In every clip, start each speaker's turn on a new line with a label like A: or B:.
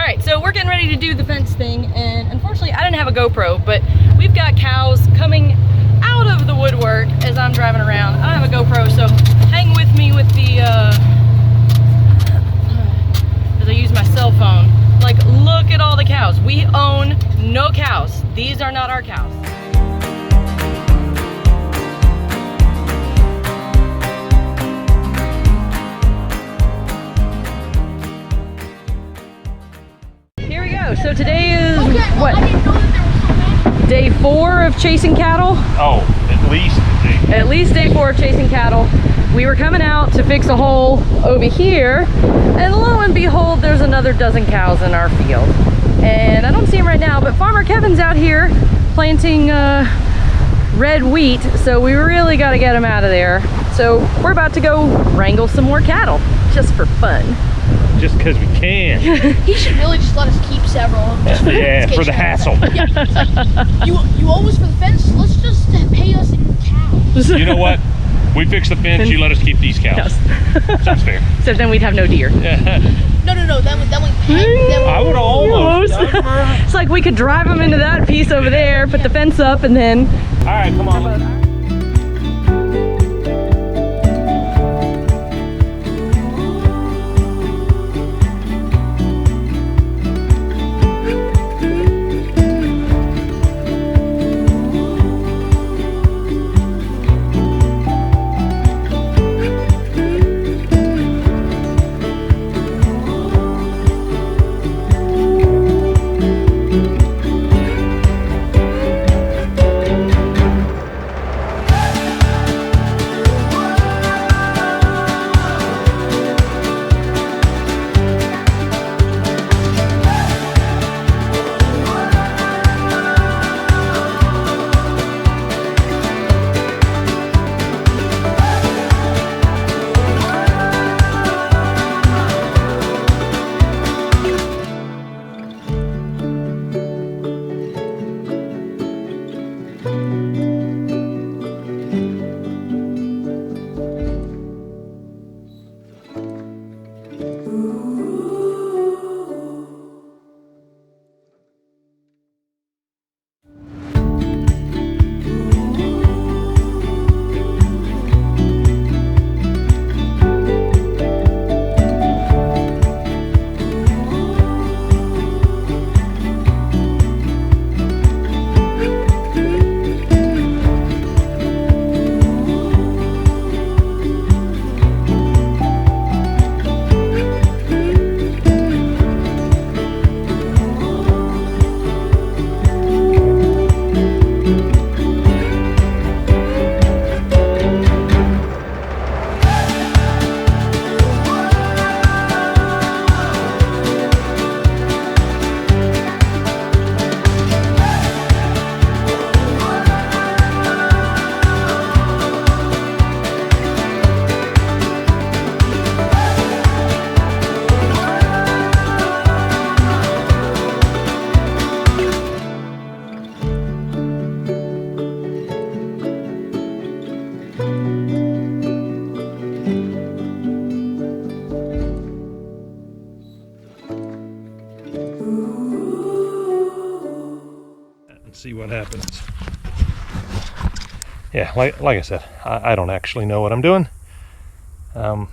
A: right, so we're getting ready to do the fence thing, and unfortunately I didn't have a GoPro, but we've got cows coming out of the woodwork as I'm driving around. I don't have a GoPro, so hang with me with the, as I use my cell phone. Like, look at all the cows. We own no cows. These are not our cows. Here we go. So today is what? Day 4 of chasing cattle?
B: Oh, at least day.
A: At least day 4 of chasing cattle. We were coming out to fix a hole over here, and lo and behold, there's another dozen cows in our field. And I don't see him right now, but Farmer Kevin's out here planting red wheat, so we really got to get him out of there. So we're about to go wrangle some more cattle, just for fun.
B: Just because we can.
C: He should really just let us keep several.
B: Yeah, for the hassle.
C: Yeah, it's like, you owe us for the fence, let's just pay us in cows.
B: You know what? We fixed the fence, you let us keep these cows.
A: Yes.
B: Sounds fair.
A: So then we'd have no deer.
C: No, then we pay.
B: I would almost.
A: It's like we could drive them into that piece over there, put the fence up, and then...
B: All right, come on. See what happens. Yeah, like I said, I don't actually know what I'm doing. Kind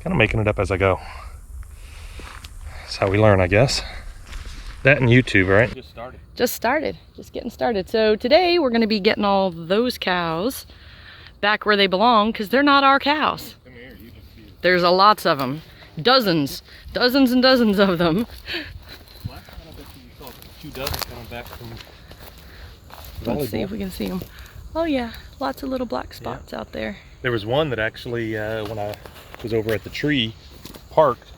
B: of making it up as I go. That's how we learn, I guess. That and YouTube, right?
A: Just getting started. So today we're going to be getting all those cows back where they belong, because they're not our cows.
B: Come here, you can see it.
A: There's lots of them. Dozens and dozens of them.
B: Last time I bet you saw 2 dozen coming back from
A: Let's see if we can see them. Oh yeah, lots of little black spots out there.
B: There was one that actually, when I was over at the tree, parked,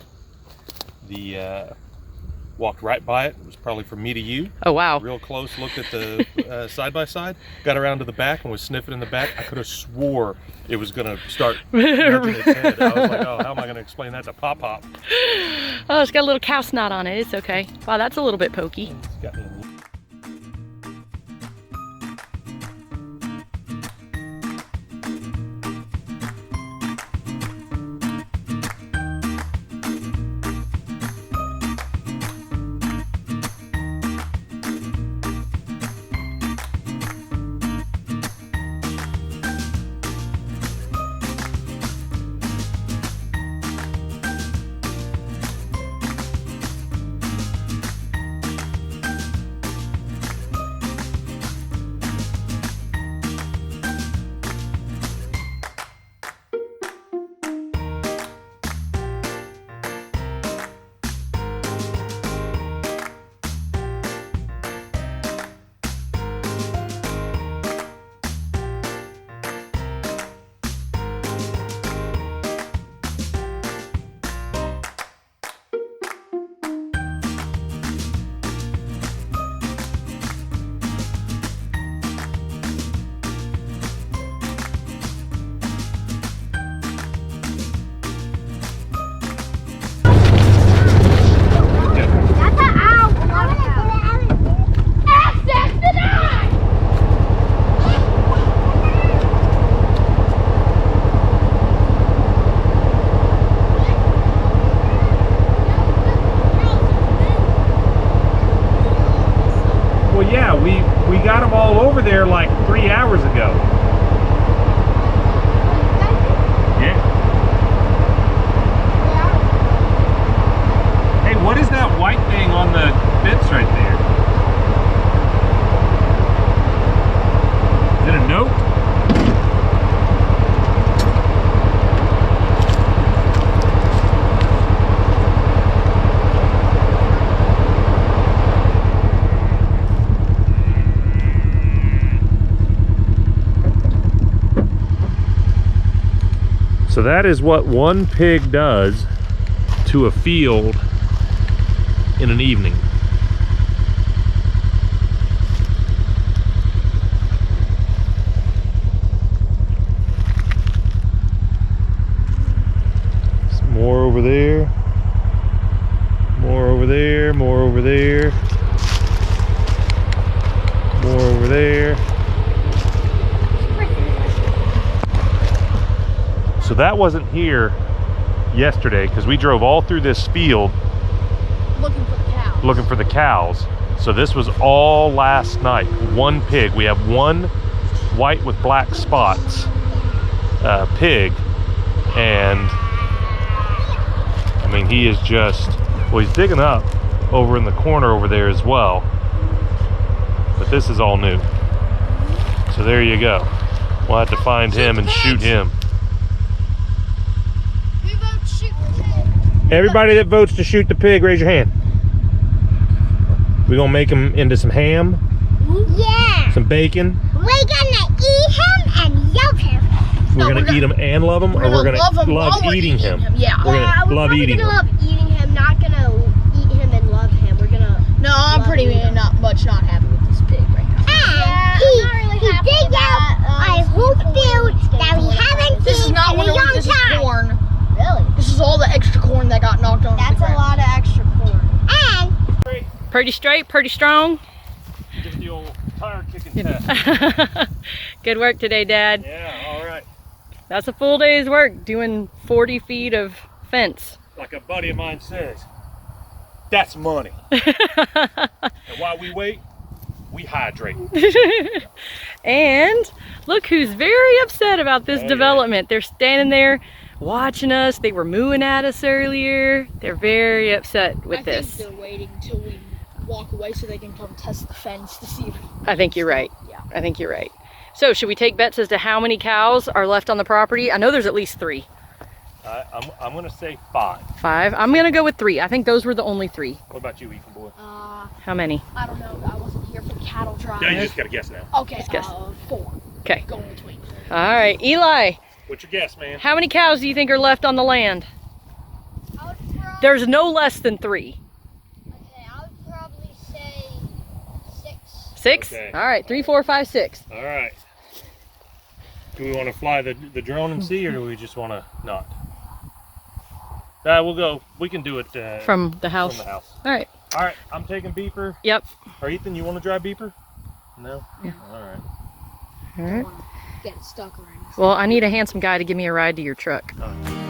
B: walked right by it. It was probably from me to you.
A: Oh wow.
B: Real close, looked at the side-by-side, got around to the back and was sniffing in the back. I could have swore it was gonna start nudging its head. I was like, oh, how am I gonna explain that to Pop Pop?
A: Oh, it's got a little cow snot on it. It's okay. Wow, that's a little bit pokey.
B: It's got me in got them all over there like 3 hours ago. Yeah. Hey, what is that white thing on the fence right there? Is it a note? So that is what one pig does to a field in an evening. Some more over there. More over there, more over there. More over there. So that wasn't here yesterday because we drove all through this field looking for the cows. So this was all last night. One pig. We have one white with black spots pig, and I mean, he is just, well, he's digging up over in the corner over there as well, but this is all new. So there you go. We'll have to find him and shoot him. Everybody that votes to shoot the pig, raise your hand. We're gonna make him into some ham.
D: Yeah.
B: Some bacon.
D: We're gonna eat him and love him.
B: We're gonna eat him and love him, or we're gonna love eating him.
C: Yeah.
B: We're gonna love eating him.
D: We're gonna love eating him, not gonna eat him and love him. We're gonna.
C: No, I'm pretty not happy with this pig right now.
D: And he dig out a whole field that we haven't
C: This is
D: seen
C: not
D: in a
C: winter wheat,
D: long
C: this is
D: time.
C: corn.
D: Really?
C: This is all the extra corn that got knocked on.
D: That's a lot of extra corn. And
A: Pretty straight, pretty strong.
B: Give it the old tire kicking test.
A: Good work today, Dad.
B: Yeah, all right.
A: That's a full day's work doing 40 feet of fence.
B: Like a buddy of mine says, that's money. And while we wait, we hydrate.
A: And look who's very upset about this
B: Oh,
A: development. They're standing there watching us. They were mooing at us earlier. They're very upset with
C: I
A: this.
C: think they're waiting till we walk away so they can come test the fence to see if.
A: I think you're right.
C: Yeah.
A: I think you're right. So should we take bets as to how many cows are left on the property? I know there's at least 3.
B: I'm gonna say 5.
A: 5. I'm gonna go with 3. I think those were the only 3.
B: What about you, Ethan boy?
A: How many?
C: I don't know. I wasn't here for cattle drive.
B: Yeah, you just gotta guess now.
C: Okay,
A: guess.
C: 4.
A: Okay.
C: Go in between.
A: All right, Eli,
B: What's your guess, man?
A: how many cows do you think are left on the land?
D: I would probably,
A: There's no less than 3.
D: okay, I would probably say 6.
A: 6?
B: Okay.
A: All right, 3, 4, 5, 6.
B: All right. Do we want to fly the drone and see, or do we just want to not? We'll go. We can do it
A: From the house.
B: From the house.
A: All right.
B: All right. I'm taking beeper.
A: Yep.
B: Or Ethan, you want to drive beeper? No.
A: Yeah.
B: All right.
A: All right.
C: Get it stuck or anything.
A: Well, I need a handsome guy to give me a ride to your truck.
B: All right.